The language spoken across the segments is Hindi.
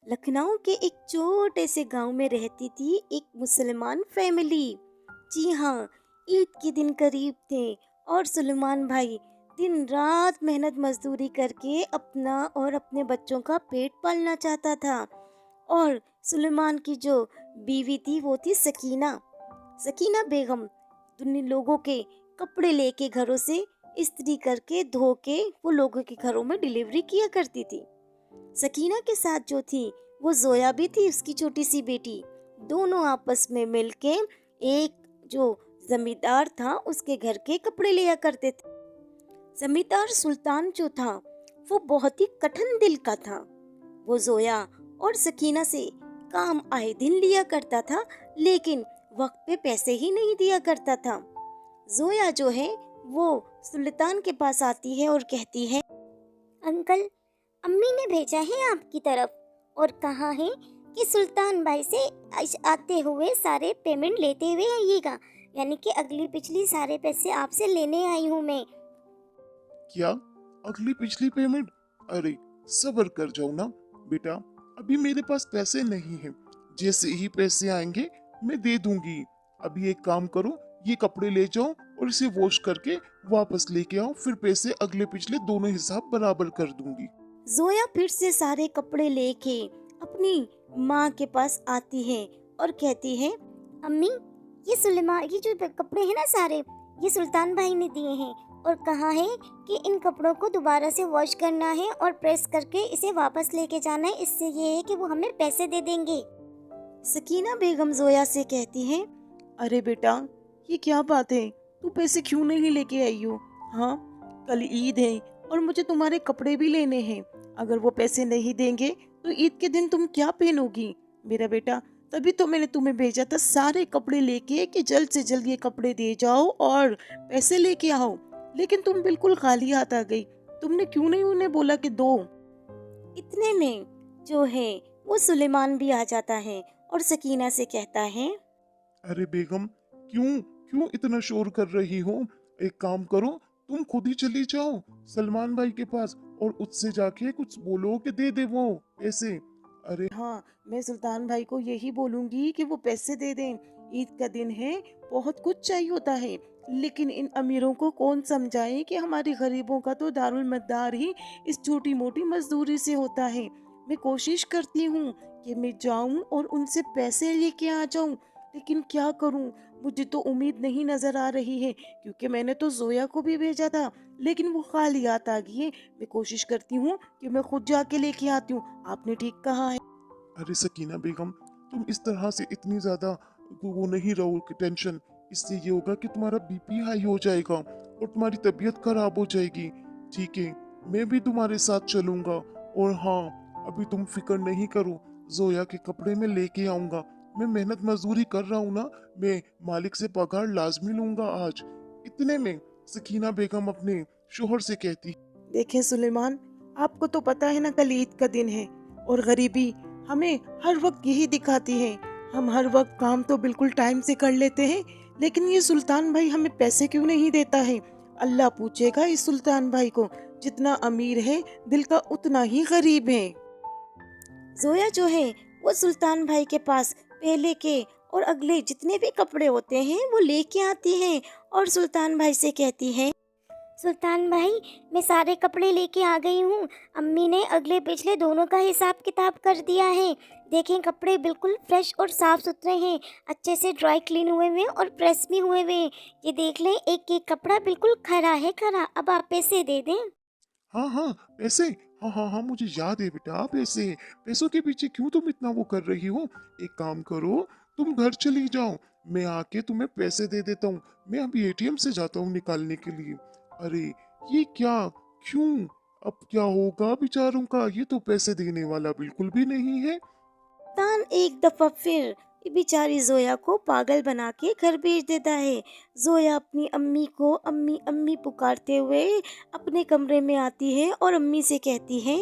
लखनऊ के एक छोटे से गांव में रहती थी एक मुसलमान फैमिली। जी हाँ, ईद के दिन करीब थे और सुलेमान भाई दिन रात मेहनत मजदूरी करके अपना और अपने बच्चों का पेट पालना चाहता था। और सुलेमान की जो बीवी थी वो थी सकीना। सकीना बेगम दुनिया लोगों के कपड़े लेके घरों से इस्त्री करके धो के वो लोगों के घरों में डिलीवरी किया करती थी। सकीना के साथ जो थी वो जोया भी थी, उसकी छोटी सी बेटी। दोनों आपस में मिलके एक जो जमींदार था उसके घर के कपड़े लिया करते थे। जमींदार सुल्तान जो था वो बहुत ही कठिन दिल का था। वो जोया और सकीना से काम आए दिन लिया करता था, लेकिन वक्त पे पैसे ही नहीं दिया करता था। जोया जो है वो सुल्तान के पास आती है और कहती है, अंकल, अम्मी ने भेजा है आपकी तरफ और कहा है कि सुल्तान भाई से आते हुए सारे पेमेंट लेते हुए आइएगा। यानी कि अगली पिछली सारे पैसे आपसे लेने आई हूँ मैं। क्या? अगली पिछली पेमेंट? अरे, सब्र कर जाओ ना बेटा, अभी मेरे पास पैसे नहीं हैं। जैसे ही पैसे आएंगे मैं दे दूंगी। अभी एक काम करो, ये कपड़े ले जाओ और इसे वॉश करके वापस लेके आओ, फिर पैसे अगले पिछले दोनों हिसाब बराबर कर दूंगी। जोया फिर से सारे कपड़े लेके अपनी माँ के पास आती है और कहती है, अम्मी, ये जो कपड़े हैं ना सारे, ये सुल्तान भाई ने दिए हैं और कहा है कि इन कपड़ों को दोबारा से वॉश करना है और प्रेस करके इसे वापस लेके जाना है। इससे ये है कि वो हमें पैसे दे देंगे। सकीना बेगम जोया से कहती है, अरे बेटा, ये क्या बात है? तू पैसे क्यों नहीं लेके आई हो? हाँ, कल ईद है और मुझे तुम्हारे कपड़े भी लेने हैं। अगर वो पैसे नहीं देंगे तो ईद के दिन तुम क्या पहनोगी? मेरा बेटा, तभी तो मैंने तुम्हें भेजा था सारे कपड़े लेके कि जल्द से जल्द ये कपड़े दे जाओ और पैसे लेके आओ। लेकिन तुम बिल्कुल खाली हाथ आ गई। तुमने क्यों नहीं उन्हें बोला कि दो? इतने में जो है वो सुलेमान भी आ जाता है और सकीना से कहता है, अरे बेगम, क्यों क्यों इतना शोर कर रही हो? एक काम करो, तुम खुद ही चली जाओ सलमान भाई के पास और उससे जाके कुछ बोलो कि दे दे वो पैसे। अरे हाँ, मैं सुल्तान भाई को यही बोलूंगी कि वो पैसे दे दें। ईद का दिन है, बहुत कुछ चाहिए होता है। लेकिन इन अमीरों को कौन समझाए कि हमारे गरीबों का तो दारुल मदार ही इस छोटी मोटी मजदूरी से होता है। मैं कोशिश करती हूँ कि मैं जाऊँ और उनसे पैसे लेके आ जाऊँ, लेकिन क्या करूँ? मुझे तो उम्मीद नहीं नजर आ रही है, क्योंकि मैंने तो जोया को भी भेजा था, लेकिन वो खाली हाथ आ गई है। मैं कोशिश करती हूँ कि मैं खुद जाके लेके आती हूँ। आपने ठीक कहा है। अरे सकीना बेगम, तुम इस तरह से इतनी ज्यादा वो नहीं रहो कि टेंशन। इससे ये होगा कि तुम्हारा बीपी हाई हो जाएगा और तुम्हारी तबीयत खराब हो जाएगी। ठीक है, मैं भी तुम्हारे साथ चलूंगा। और हाँ, अभी तुम फिक्र नहीं करो, जोया के कपड़े में लेके आऊंगा। मैं मेहनत मजदूरी कर रहा हूँ ना, मैं मालिक से पगार लाजमी लूंगा आज। इतने में सकीना बेगम अपने शोहर से कहती, देखें सुलेमान, आपको तो पता है ना कल ईद का दिन है और गरीबी हमें हर वक्त यही दिखाती है। हम हर वक्त काम तो बिल्कुल टाइम से कर लेते हैं, लेकिन ये सुल्तान भाई हमें पैसे क्यों नहीं देता है? अल्लाह पूछेगा इस सुल्तान भाई को। जितना अमीर है दिल का उतना ही गरीब है। जोया जो है वो सुल्तान भाई के पास पहले के और अगले जितने भी कपड़े होते हैं वो लेके आती है और सुल्तान भाई से कहती है, सुल्तान भाई, मैं सारे कपड़े लेके आ गई हूँ। अम्मी ने अगले पिछले दोनों का हिसाब किताब कर दिया है। देखें, कपड़े बिल्कुल फ्रेश और साफ सुथरे हैं, अच्छे से ड्राई क्लीन हुए हुए हैं और प्रेस भी हुए हुए हैं। ये देख लें, एक एक कपड़ा बिल्कुल खरा है, खरा। अब आप पैसे दे दें। हाँ हाँ, पैसे, हाँ हाँ हाँ, मुझे याद है बेटा। पैसे, पैसों के पीछे क्यों तुम इतना वो कर रही हो? एक काम करो, तुम घर चली जाओ, मैं आके तुम्हें पैसे दे देता हूँ। मैं अभी एटीएम से जाता हूँ निकालने के लिए। अरे ये क्या? क्यों? अब क्या होगा बेचारों का? ये तो पैसे देने वाला बिल्कुल भी नहीं है। तान एक दफा फिर बेचारी जोया को पागल बना के घर भेज देता है। जोया अपनी अम्मी को अम्मी अम्मी पुकारते हुए अपने कमरे में आती है और अम्मी से कहती है,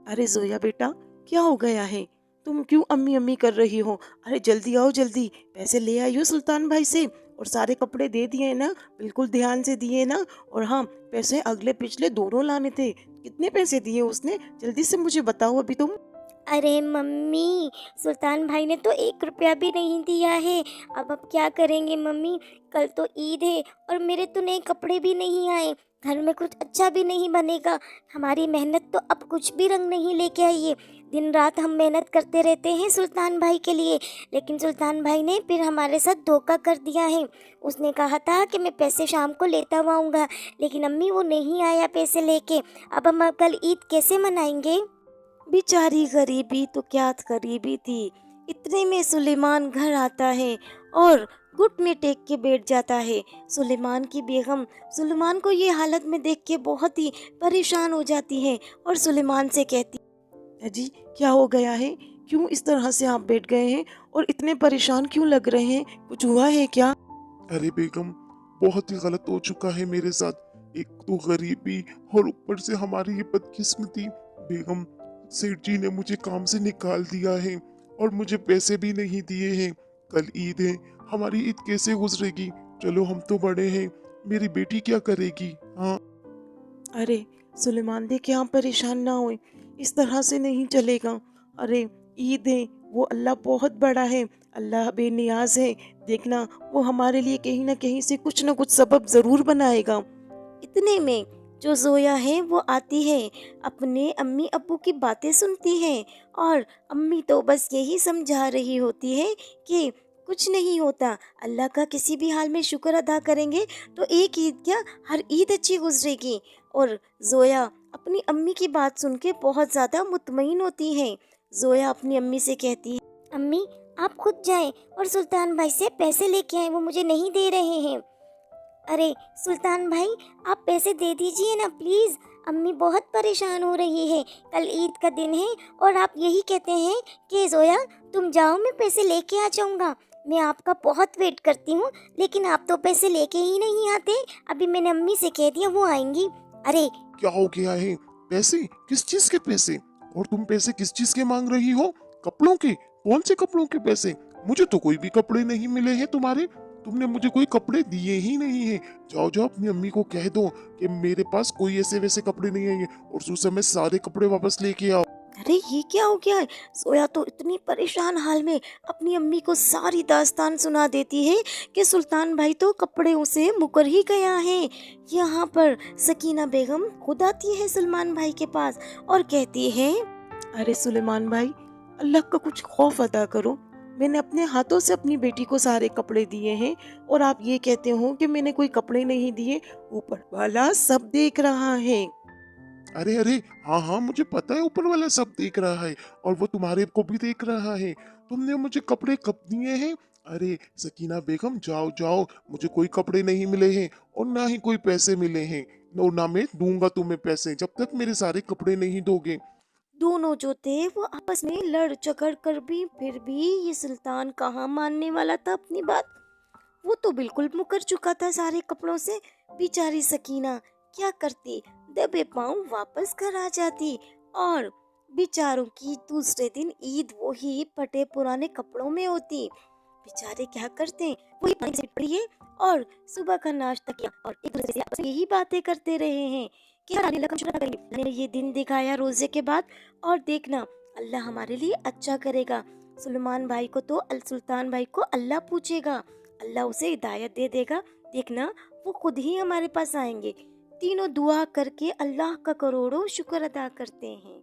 अरे जोया बेटा, क्या हो गया है? तुम क्यों अम्मी अम्मी कर रही हो? अरे जल्दी आओ, जल्दी पैसे ले आई हो सुल्तान भाई से और सारे कपड़े दे दिए ना? बिल्कुल ध्यान से दिए ना? और हाँ, पैसे अगले पिछले दोनों लाने थे। कितने पैसे दिए उसने? जल्दी से मुझे बताओ अभी तुम। अरे मम्मी, सुल्तान भाई ने तो 1 रुपया भी नहीं दिया है। अब क्या करेंगे मम्मी? कल तो ईद है और मेरे तो नए कपड़े भी नहीं आए। घर में कुछ अच्छा भी नहीं बनेगा। हमारी मेहनत तो अब कुछ भी रंग नहीं लेके आई है। दिन रात हम मेहनत करते रहते हैं सुल्तान भाई के लिए, लेकिन सुल्तान भाई ने फिर हमारे साथ धोखा कर दिया है। उसने कहा था कि मैं पैसे शाम को लेता हुआ आऊँगा, लेकिन अम्मी वो नहीं आया पैसे लेके। अब हम कल ईद कैसे मनाएंगे? बेचारी गरीबी तो क्या गरीबी थी। इतने में सुलेमान घर आता है और घुटने टेक के बैठ जाता है। सुलेमान की बेगम सुलेमान को ये हालत में देख के बहुत ही परेशान हो जाती है और सुलेमान से कहती, जी, क्या हो गया है? क्यों इस तरह से आप बैठ गए हैं और इतने परेशान क्यों लग रहे हैं? कुछ हुआ है क्या? अरे बेगम, बहुत ही गलत हो चुका है मेरे साथ। एक तो गरीबी और ऊपर से हमारी ये बदकिस्मती। बेगम, सेठ जी ने मुझे काम से निकाल दिया है और मुझे पैसे भी नहीं दिए हैं। कल ईद है, हमारी ईद कैसे गुजरेगी? चलो हम तो बड़े हैं, मेरी बेटी क्या करेगी? हाँ। अरे सुलेमान, देखिए आप परेशान ना होए, इस तरह से नहीं चलेगा। अरे ईद है, वो अल्लाह बहुत बड़ा है, अल्लाह बेनियाज है। देखना, वो हमारे लिए कहीं ना कहीं से कुछ ना कुछ सबब जरूर बनाएगा। इतने में जो जोया है वो आती है, अपने अम्मी अब्बू की बातें सुनती है और अम्मी तो बस यही समझा रही होती है कि कुछ नहीं होता, अल्लाह का किसी भी हाल में शुक्र अदा करेंगे तो एक ईद क्या हर ईद अच्छी गुजरेगी। और जोया अपनी अम्मी की बात सुन के बहुत ज़्यादा मुतमईन होती है। जोया अपनी अम्मी से कहती है, अम्मी, आप खुद जाएं और सुल्तान भाई से पैसे लेके आए, वो मुझे नहीं दे रहे हैं। अरे सुल्तान भाई, आप पैसे दे दीजिए ना प्लीज़। अम्मी बहुत परेशान हो रही है। कल ईद का दिन है और आप यही कहते हैं कि जोया तुम जाओ, मैं पैसे लेके आ जाऊँगा। मैं आपका बहुत वेट करती हूँ, लेकिन आप तो पैसे लेके ही नहीं आते। अभी मैंने अम्मी से कह दिया, वो आएंगी। अरे क्या हो गया है? पैसे? किस चीज के पैसे? और तुम पैसे किस चीज के मांग रही हो? कपड़ों के? कौन से कपड़ों के पैसे? मुझे तो कोई भी कपड़े नहीं मिले हैं तुम्हारे। तुमने मुझे कोई कपड़े दिए ही नहीं है। जाओ जाओ अपनी अम्मी को कह दो कि मेरे पास कोई ऐसे वैसे कपड़े नहीं आएंगे और उस समय सारे कपड़े वापस लेके आओ। अरे ये क्या हो गया है? सोया तो इतनी परेशान हाल में अपनी अम्मी को सारी दास्तान सुना देती है कि सुल्तान भाई तो कपड़ों से मुकर ही गया है। यहाँ पर सकीना बेगम खुद आती है सलमान भाई के पास और कहती है, अरे सुलेमान भाई, अल्लाह का कुछ खौफ अदा करो। मैंने अपने हाथों से अपनी बेटी को सारे कपड़े दिए हैं और आप ये कहते हो कि मैंने कोई कपड़े नहीं दिए। ऊपर वाला सब देख रहा है। अरे अरे, हाँ हाँ, मुझे पता है ऊपर वाला सब देख रहा है और वो तुम्हारे को भी देख रहा है। तुमने मुझे कपड़े कब दिए हैं? अरे सकीना बेगम, जाओ जाओ, मुझे कोई कपड़े नहीं मिले हैं और ना ही कोई पैसे मिले हैं। और ना मैं दूंगा तुम्हें पैसे जब तक मेरे सारे कपड़े नहीं दोगे। दोनों जो थे वो आपस में लड़ झगड़ कर भी फिर भी ये सुल्तान कहाँ मानने वाला था अपनी बात। वो तो बिल्कुल मुकर चुका था सारे कपड़ों से। बेचारी सकीना क्या करती, दबे पांव वापस घर आ जाती और बेचारों की दूसरे दिन ईद वो ही फटे पुराने कपड़ों में होती। बेचारे क्या करते, वही पानी से पड़ी है और सुबह का नाश्ता किया और एक दूसरे से आपस में यही बातें करते रहे हैं कि यार अल्लाह का शुक्र करेंगे, अल्लाह ने ये दिन दिखाया रोजे के बाद और देखना अल्लाह हमारे लिए अच्छा करेगा। सुलेमान भाई को तो सुल्तान भाई को अल्लाह पूछेगा, अल्लाह उसे हिदायत दे देगा। देखना वो खुद ही हमारे पास आएंगे। तीनों दुआ करके अल्लाह का करोड़ों शुक्र अदा करते हैं।